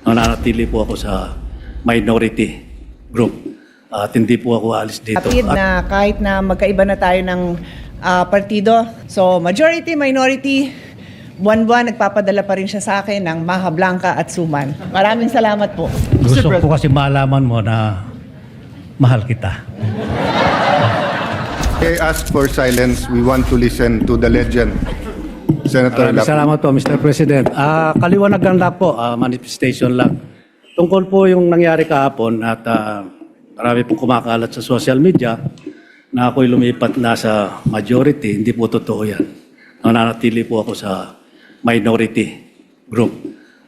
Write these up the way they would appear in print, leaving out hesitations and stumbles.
nananatili po ako sa minority group at hindi po ako alis dito. Lapid na kahit na magkaiba na tayo ng partido, so majority, minority, buwan-buwan nagpapadala pa rin siya sa akin ng Maha Blanca at Suman. Maraming salamat po. Gusto ko kasi malaman mo na mahal kita. I ask for silence. We want to listen to the legend, Senator Maraming Lapid. salamat po, Mr. President. Kaliwanagan lang po, manifestation lang. Tungkol po yung nangyari kahapon at marami pong kumakalat sa social media na ako'y lumipat na sa majority. Hindi po totoo yan. Nananatili po ako sa minority group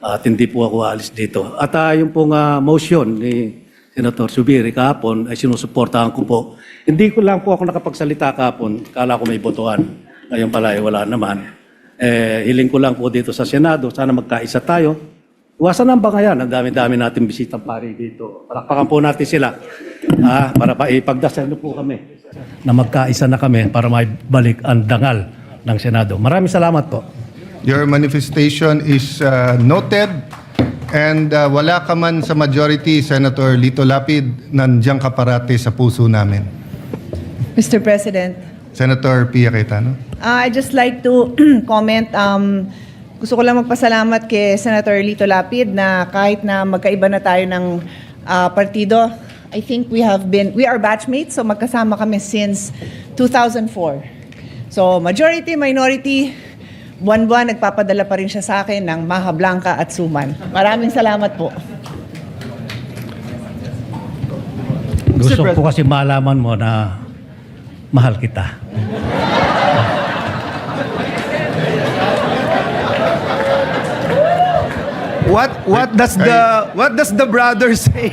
at hindi po ako alis dito. At yung pong motion ni Senator Zubiri kahapon ay sinusuportahan ko po. Hindi ko lang po ako nakapagsalita kahapon. Kala ko may botohan. Ngayon pala wala naman. Hiling ko lang po dito sa Senado. Sana magkaisa tayo. Iwasan ang bangayan. Ang dami-dami natin bisitang pari dito. Palakpakan po natin sila. Para ipagdasal po kami na magkaisa na kami para maibalik ang dangal ng Senado. Maraming salamat po. Your manifestation is noted. And wala ka man sa majority, Senator Lito Lapid, nandiyan ka parati sa puso namin. Mr. President, Senator Pia Cayetano. I'd just like to comment. Gusto ko lang magpasalamat kay Senator Lito Lapid na kahit na magkaiba na tayo ng partido, I think we are batchmates, so magkasama kami since 2004. So majority, minority, buwan-buwan nagpapadala pa rin siya sa akin ng Maha Blanca at Suman. Maraming salamat po. Gusto ko kasi malaman mo na mahal kita. What does the brother say?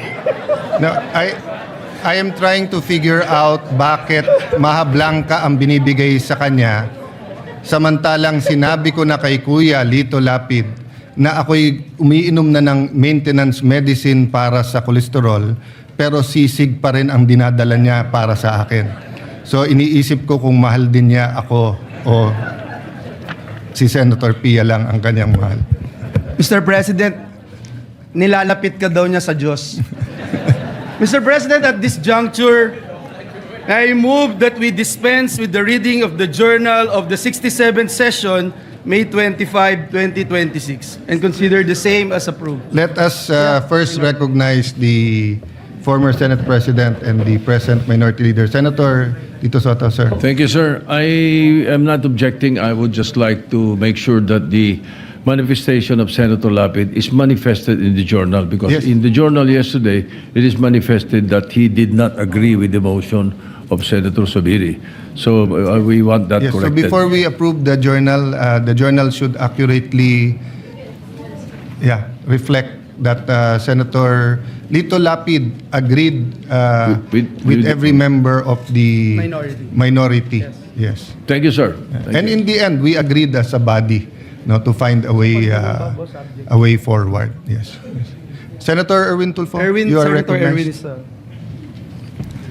No, I am trying to figure out bakit Maha Blanca ang binibigay sa kanya. Samantalang sinabi ko na kay Kuya Lito Lapid na ako'y umiinom na ng maintenance medicine para sa kolesterol, pero sisig pa rin ang dinadala niya para sa akin. So iniisip ko kung mahal din niya ako o si Senator Pia lang ang kanyang mahal. Mr. President, nilalapit ka daw niya sa Diyos. Mr. President, at this juncture, I move that we dispense with the reading of the journal of the 67th session, May 25, 2026, and consider the same as approved. Let us first recognize the former Senate President and the present Minority Leader. Senator Lito Soto, sir. Thank you, sir. I am not objecting. I would just like to make sure that the manifestation of Senator Lapid is manifested in the journal, because Yes. in the journal yesterday, it is manifested that he did not agree with the motion of Senator Zubiri. So we want that Yes, so corrected. before we approve the journal should accurately reflect that Senator Lito Lapid agreed with every member of the minority. Yes. Thank you, sir. Thank And you. in the end, we agreed as a body, to find a way forward. Yes. Senator Erwin Tulfo, you are Senator Erwin recognized. is...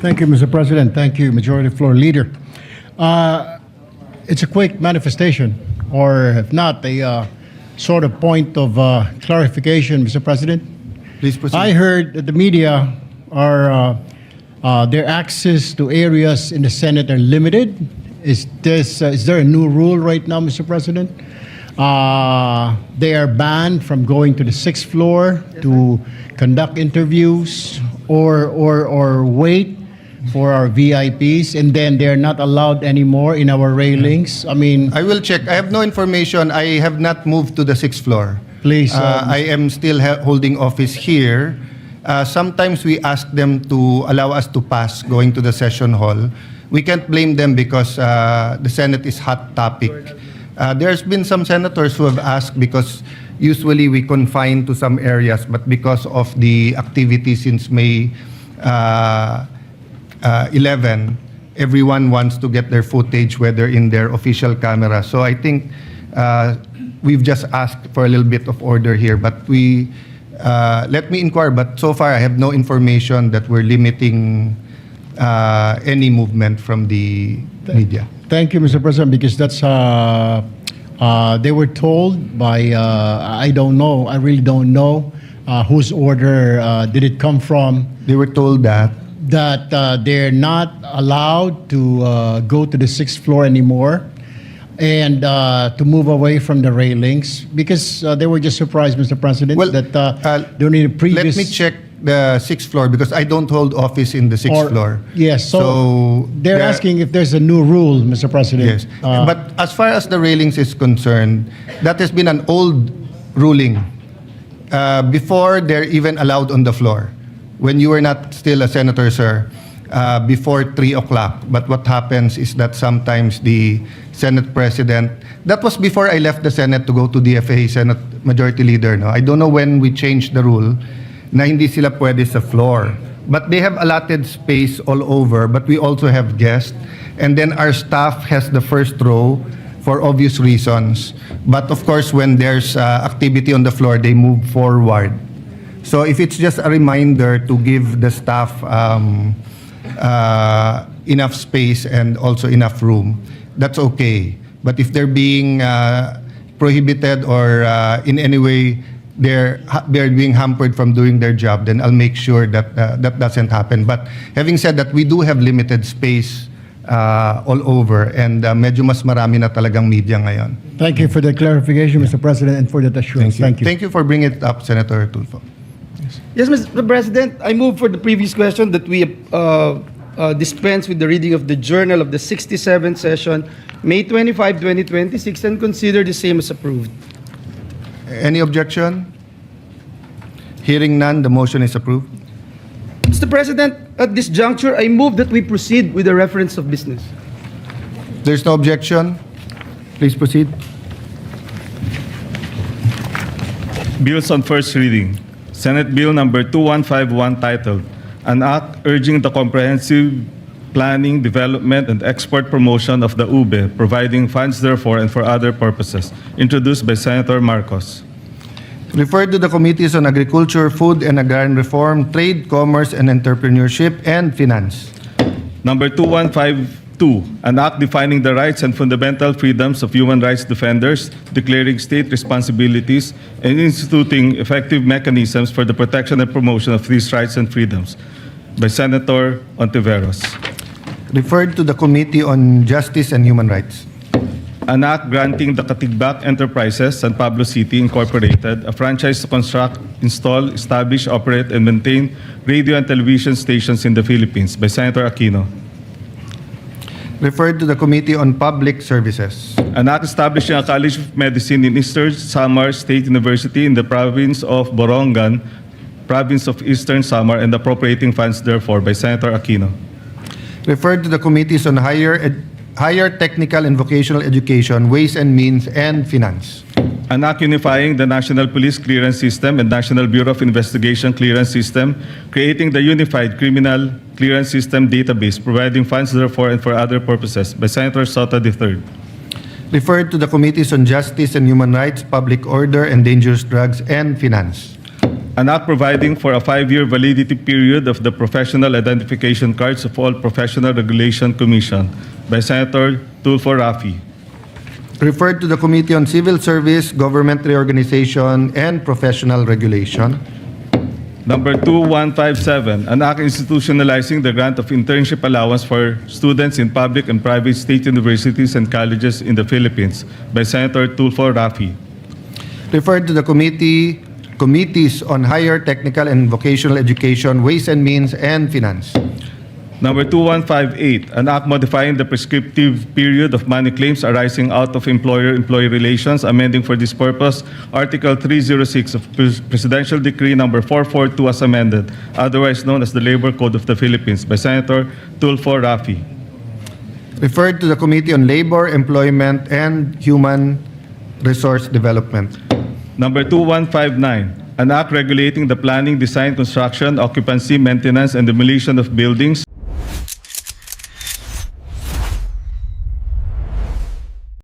Thank you, Mr. President. Thank you, Majority Floor Leader. It's a quick manifestation, or if not, a sort of point of clarification, Mr. President. Please proceed. I heard that the media are their access to areas in the Senate are limited. Is there a new rule right now, Mr. President? They are banned from going to the 6th floor to conduct interviews or wait for our VIPs, and then they're not allowed anymore in our railings. I mean, I will check. I have no information. I have not moved to the 6th floor. Please, I am still holding office here. Sometimes we ask them to allow us to pass going to the session hall. We can't blame them because the Senate is hot topic. There's been some senators who have asked because usually we confine to some areas, but because of the activity since May 11, everyone wants to get their footage, whether in their official camera. So I think we've just asked for a little bit of order here, but let me inquire. But so far, I have no information that we're limiting any movement from the media. thank you, Mr. President, because that's they were told by I don't know, I really don't know whose order did it come from, They were told that. they're not allowed to go to the sixth floor anymore and to move away from the railings because they were just surprised, Mr. President, Well, that during the previous... Let me check the sixth floor because I don't hold office in the sixth floor. Yes, so they're there- asking if there's a new rule, Mr. President. Yes. But as far as the railings is concerned, that has been an old ruling before they're even allowed on the floor. When you were not still a senator, sir, before 3 o'clock. But what happens is that sometimes the Senate President, that was before I left the Senate to go to DFA, Senate Majority Leader. No? I don't know when we changed the rule na hindi sila pwede sa floor. But they have allotted space all over, but we also have guests. And then our staff has the first row for obvious reasons. But of course, when there's activity on the floor, they move forward. So if it's just a reminder to give the staff enough space and also enough room, that's okay. But if they're being prohibited or in any way they're being hampered from doing their job, then I'll make sure that that doesn't happen. But having said that, we do have limited space all over and medyo mas marami na talagang media ngayon. Thank you for the clarification, Mr. President, and for that assurance. Thank you. Thank you for bringing it up, Senator Tulfo. Yes, Mr. President, I move for the previous question that we dispense with the reading of the journal of the 67th session, May 25, 2026, and consider the same as approved. Any objection? Hearing none, the motion is approved. Mr. President, at this juncture, I move that we proceed with the reference of business. There's no objection. Please proceed. Bills on first reading. Senate Bill number 2151 titled, An Act Urging the Comprehensive Planning, Development, and Export Promotion of the UBE, providing funds therefore and for other purposes, introduced by Senator Marcos. Referred to the Committees on Agriculture, Food and Agrarian Reform, Trade, Commerce and Entrepreneurship, and Finance. Number 2152, an act defining the rights and fundamental freedoms of human rights defenders, declaring state responsibilities, and instituting effective mechanisms for the protection and promotion of these rights and freedoms, by Senator Ontiveros. Referred to the Committee on Justice and Human Rights. An act granting the Katigbak Enterprises, San Pablo City Incorporated, a franchise to construct, install, establish, operate, and maintain radio and television stations in the Philippines, by Senator Aquino. Referred to the Committee on Public Services. An act establishing a College of Medicine in Eastern Samar State University in the province of Borongan, province of Eastern Samar, and appropriating funds therefore, by Senator Aquino. Referred to the Committees on Higher Technical and Vocational Education, Ways and Means, and Finance. An act unifying the National Police Clearance System and National Bureau of Investigation Clearance System, creating the Unified Criminal Clearance System database, providing funds therefore and for other purposes, by Senator Soto III. Referred to the Committees on Justice and Human Rights, Public Order and Dangerous Drugs, and Finance. An act providing for a 5-year validity period of the professional identification cards of all Professional Regulation Commission, by Senator Tulfo Rafi. Referred to the Committee on Civil Service, Government Reorganization, and Professional Regulation. Number 2157, an act institutionalizing the grant of internship allowance for students in public and private state universities and colleges in the Philippines, by Senator Tulfo Rafi. Referred to the Committees on Higher Technical and Vocational Education, Ways and Means, and Finance. Number 2158, an act modifying the prescriptive period of money claims arising out of employer-employee relations, amending for this purpose Article 306 of Presidential Decree number 442 as amended, otherwise known as the Labor Code of the Philippines, by Senator Tulfo Rafi. Referred to the Committee on Labor, Employment, and Human Resource Development. Number 2159, an act regulating the planning, design, construction, occupancy, maintenance, and demolition of buildings,